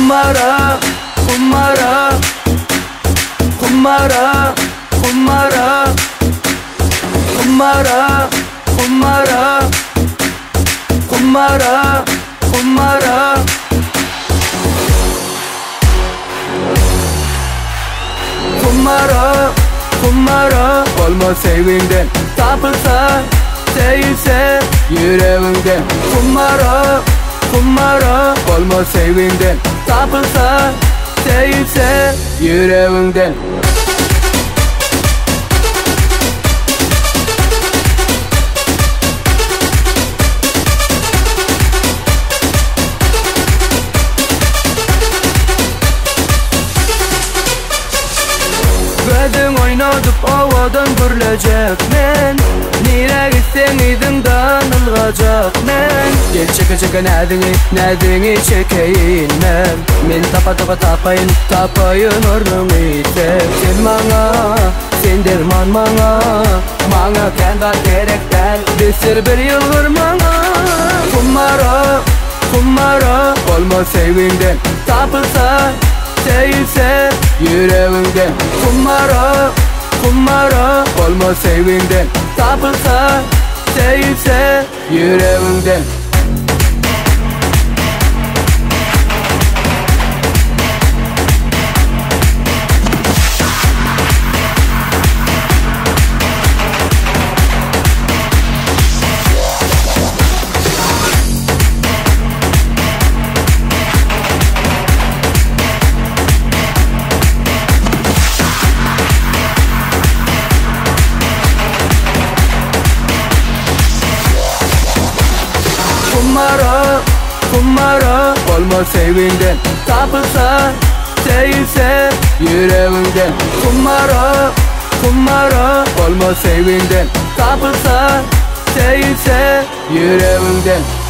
Kumara, kumara, kumara, kumara, kumara, kumara, kumara, kumara. Kumara, kumara, olma sevginden tapılsa, değilse yüreğinden. Kumara, kumara, olma sevginden tapılsa, değilse yüreğinden. Ödün oynadıp havadan gürlecek men. Nire gitsen idimden ılgacak men. Gel çeke çeke nedini çekeyin men tapa tapayın ornun ite. Sen bana, sen derman bana. Bana kenda gerek del, desir bir yılgır bana. Kumara, kumara, olma sevginden tapılsa, değilse yüreğinden. Kumara, kumara, olma sevginden tapılsa, değilse yüreğinden. Kumara, kumara, olma sevginden tapılsa, değilse yüreğinden. Kumara, kumara, olma sevginden tapılsa, değilse yüreğinden.